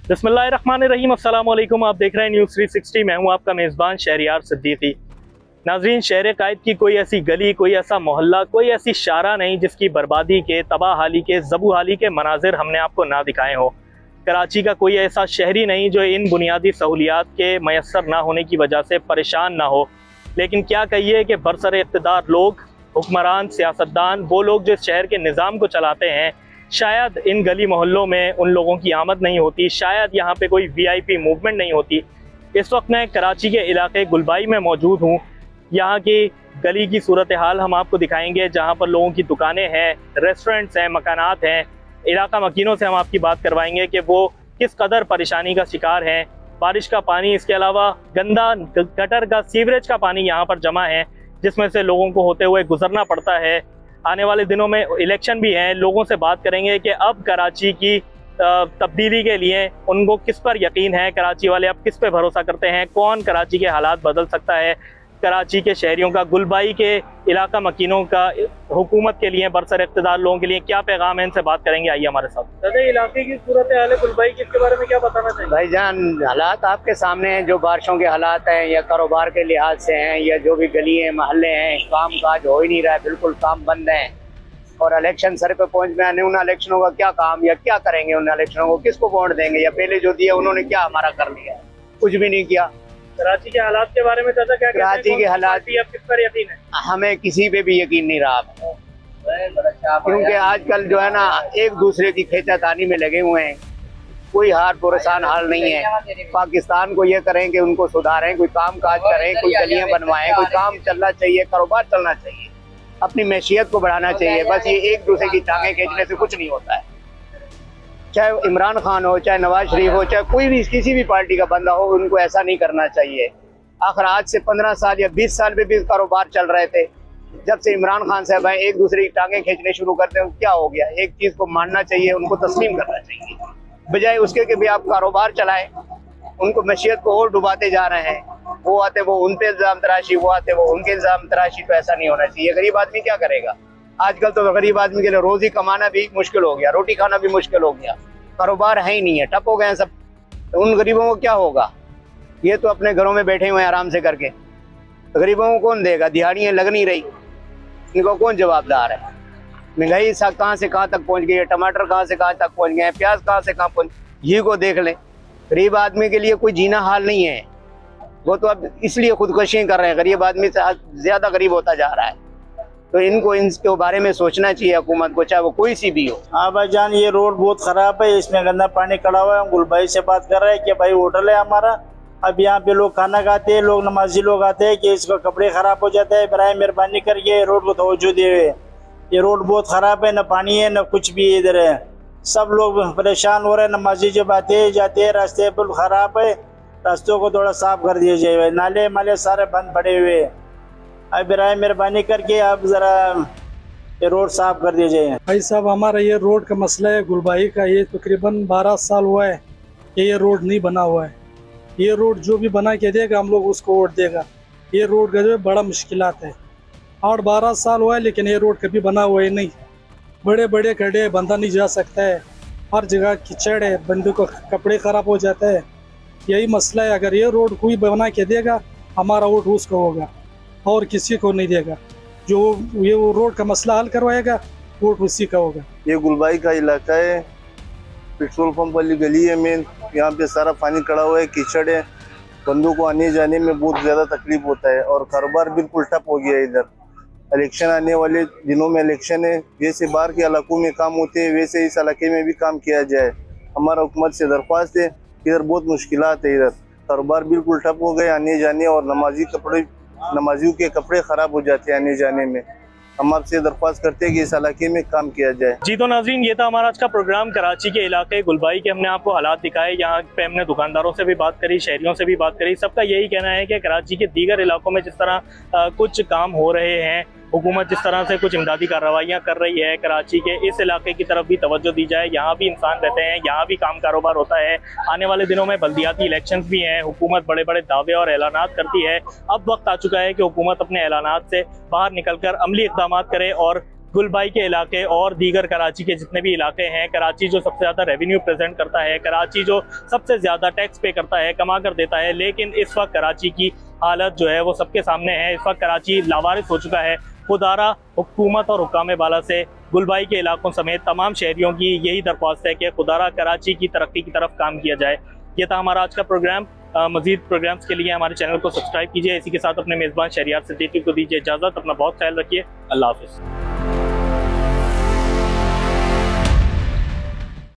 बिस्मिल्लाहिर्रहमानिर्रहीम, अस्सलाम वालेकुम। आप देख रहे हैं न्यूज़ 360। मैं हूं आपका मेज़बान शहरियार सिद्दीकी। नाज़रीन, शहर कायद की कोई ऐसी गली, कोई ऐसा मोहल्ला, कोई ऐसी शारा नहीं जिसकी बर्बादी के, तबाहाली के, ज़बूहाली के मनाजिर हमने आपको ना दिखाए हों। कराची का कोई ऐसा शहरी नहीं जो इन बुनियादी सहूलियात के मैसर ना होने की वजह से परेशान ना हो। लेकिन क्या कहिए कि बरसर इक़्तिदार लोग, हुक्मरान, सियासतदान, वो लोग जो इस शहर के निज़ाम को चलाते हैं, शायद इन गली मोहल्लों में उन लोगों की आमद नहीं होती, शायद यहाँ पे कोई VIP मूवमेंट नहीं होती। इस वक्त मैं कराची के इलाके गुलबाई में मौजूद हूँ। यहाँ की गली की सूरत हाल हम आपको दिखाएंगे, जहाँ पर लोगों की दुकानें हैं, रेस्टोरेंट्स हैं, मकानात हैं। इलाका मकीनों से हम आपकी बात करवाएंगे कि वो किस कदर परेशानी का शिकार हैं। बारिश का पानी, इसके अलावा गंदा गटर का, सीवरेज का पानी यहाँ पर जमा है, जिसमें से लोगों को होते हुए गुजरना पड़ता है। आने वाले दिनों में इलेक्शन भी हैं। लोगों से बात करेंगे कि अब कराची की तब्दीली के लिए उनको किस पर यकीन है, कराची वाले अब किस पे भरोसा करते हैं, कौन कराची के हालात बदल सकता है। कराची के शहरियों का, गुलबाई के इलाका मकीनों का हुकूमत के लिए, बरसर इक़्तिदार लोगों के लिए क्या पैगाम है, इनसे बात करेंगे। आइए हमारे साथ। दादा, इलाके की सूरत हाल है गुलबाई की, इसके बारे में क्या बताना चाहिए? भाईजान, हालात आपके सामने हैं। जो बारिशों के हालात हैं या कारोबार के लिहाज से हैं या जो भी गली हैं, मोहल्ले हैं, काम काज हो ही नहीं रहा है, बिल्कुल काम बंद है। और इलेक्शन सर पे पहुंच में आने, उन इलेक्शनों का क्या काम या क्या करेंगे? उन इलेक्शनों को किसको वोट देंगे? या पहले जो दिया उन्होंने क्या हमारा कर लिया? कुछ भी नहीं किया। कराची के हालात के बारे में चाचा क्या कहते हैं? कराची के हालात, अब किस पर यकीन है? हमें किसी पे भी यकीन नहीं रहा, क्योंकि आजकल जो है ना, एक दूसरे की खेचातानी में लगे हुए हैं। कोई हार पुरसान हाल नहीं है। पाकिस्तान को ये करें कि उनको सुधारें, कोई काम काज करें, कोई गलियां बनवाएं, कोई काम चलना चाहिए, कारोबार चलना चाहिए, अपनी मैशियत को बढ़ाना चाहिए। बस ये एक दूसरे की टांगे खींचने से कुछ नहीं होता है। चाहे इमरान खान हो, चाहे नवाज शरीफ हो, चाहे कोई भी किसी भी पार्टी का बंदा हो, उनको ऐसा नहीं करना चाहिए। आखिर आज से 15 साल या 20 साल में भी कारोबार चल रहे थे। जब से इमरान खान साहब आए, एक दूसरे की टांगे खींचने शुरू करते हैं। क्या हो गया? एक चीज को मानना चाहिए, उनको तस्लीम करना चाहिए, बजाय उसके कि भी आप कारोबार चलाएं। उनको मैशियत को और डुबाते जा रहे हैं। वो आते वो उन पे इल्जाम तराशी, वो आते वो उनके इल्जाम तराशी। तो ऐसा नहीं होना चाहिए। गरीब आदमी क्या करेगा? आजकल तो गरीब आदमी के लिए रोजी कमाना भी मुश्किल हो गया, रोटी खाना भी मुश्किल हो गया। कारोबार है ही नहीं है, ठप हो गए हैं सब। तो उन गरीबों को क्या होगा? ये तो अपने घरों में बैठे हुए हैं आराम से करके। गरीबों को कौन देगा? दिहाड़ियाँ लग नहीं रही, इनको कौन जवाबदार है? महंगाई कहाँ से कहाँ तक पहुँच गई है, टमाटर कहाँ से कहाँ तक पहुँच गए हैं, प्याज कहाँ से कहाँ पहुँच। ये को देख लें। गरीब आदमी के लिए कोई जीना हाल नहीं है। वो तो अब इसलिए खुदकुशी कर रहे हैं। गरीब आदमी से ज्यादा गरीब होता जा रहा है। तो इनको इसके बारे में सोचना चाहिए हुकूमत को, चाहे वो कोई सी भी हो। हाँ भाईजान, ये रोड बहुत खराब है, इसमें गंदा पानी खड़ा हुआ है। हम गुलबाई से बात कर रहे हैं कि भाई होटल है हमारा, अब यहाँ पे लोग खाना खाते हैं, लोग नमाजी लोग आते हैं कि इसका कपड़े खराब हो जाते हैं। बराए मेहरबानी करके रोड को तवज्जो दे। ये रोड बहुत खराब है, न पानी है न कुछ भी इधर है। सब लोग परेशान हो रहे हैं। नमाजी जब आते जाते हैं, रास्ते बिल्कुल खराब है। रास्तों को थोड़ा साफ कर दिया जाए। नाले माले सारे बंद पड़े हुए। अब बराए मेहरबानी करके आप जरा ये रोड साफ कर दिया जाए। भाई साहब, हमारा ये रोड का मसला है गुलबाई का। ये तकरीबन 12 साल हुआ है कि ये रोड नहीं बना हुआ है। ये रोड जो भी बना के देगा हम लोग उसको वोट देगा। ये रोड का जो है बड़ा मुश्किलात है। 8-12 साल हुआ है लेकिन ये रोड कभी बना हुआ है नहीं। बड़े बड़े गड्ढे, बंदा नहीं जा सकता है। हर जगह कीचड़ है, बंदे को कपड़े ख़राब हो जाता है। यही मसला है। अगर ये रोड कोई बना के देगा, हमारा वोट उसको होगा और किसी को नहीं देगा। जो ये वो रोड का मसला हल करवाएगा, वोट उसी का होगा। ये गुलबाई का इलाका है, पेट्रोल पंप वाली गली है मेन। यहाँ पे सारा पानी खड़ा हुआ है, कीचड़ है, बंदों को आने जाने में बहुत ज़्यादा तकलीफ होता है। और कारोबार बिल्कुल ठप हो गया है इधर। इलेक्शन आने वाले दिनों में इलेक्शन है, जैसे बाहर के इलाकों में काम होते हैं वैसे इस इलाके में भी काम किया जाए। हमारा हुकूमत से दरख्वास्त है, इधर बहुत मुश्किलात है। इधर कारोबार बिल्कुल ठप हो गए, आने जाने, और नमाजियों के कपड़े खराब हो जाते हैं आने जाने में। हम आपसे दरख्वास्त करते हैं कि इस इलाके में काम किया जाए। जी तो नाज़रीन, ये था हमारा आज का प्रोग्राम। कराची के इलाके गुलबाई के हमने आपको हालात दिखाए। यहाँ पे हमने दुकानदारों से भी बात करी, शहरियों से भी बात करी। सबका यही कहना है कि कराची के दीगर इलाकों में जिस तरह कुछ काम हो रहे हैं, हुकूमत जिस तरह से कुछ इमदादी कार्रवाइयाँ कर रही है, कराची के इस इलाके की तरफ भी तवज्जो दी जाए। यहाँ भी इंसान रहते हैं, यहाँ भी काम कारोबार होता है। आने वाले दिनों में बल्दियाती इलेक्शंस भी हैं। हुकूमत बड़े बड़े दावे और ऐलानात करती है। अब वक्त आ चुका है कि हुकूमत अपने ऐलानात से बाहर निकल कर अमली इक़दामात करे और गुलबाई के इलाके और दीगर कराची के जितने भी इलाके हैं, कराची जो सबसे ज़्यादा रेवेन्यू प्रेजेंट करता है, कराची जो सबसे ज़्यादा टैक्स पे करता है, कमा कर देता है, लेकिन इस वक्त कराची की हालत जो है वो सबके सामने है। इस वक्त कराची लावारिस हो चुका है। खुदारा हुकूमत और हुक्काम बाला से गुलबाई के इलाकों समेत तमाम शहरियों की यही दरख्वास्त है कि खुदारा कराची की तरक्की की तरफ काम किया जाए। ये था हमारा आज का प्रोग्राम। मज़ीद प्रोग्राम्स के लिए हमारे चैनल को सब्सक्राइब कीजिए। इसी के साथ अपने मेज़बान शहरियार सिद्दीकी को दीजिए इजाज़त। अपना बहुत ख्याल रखिए। अल्लाह हाफ़िज़।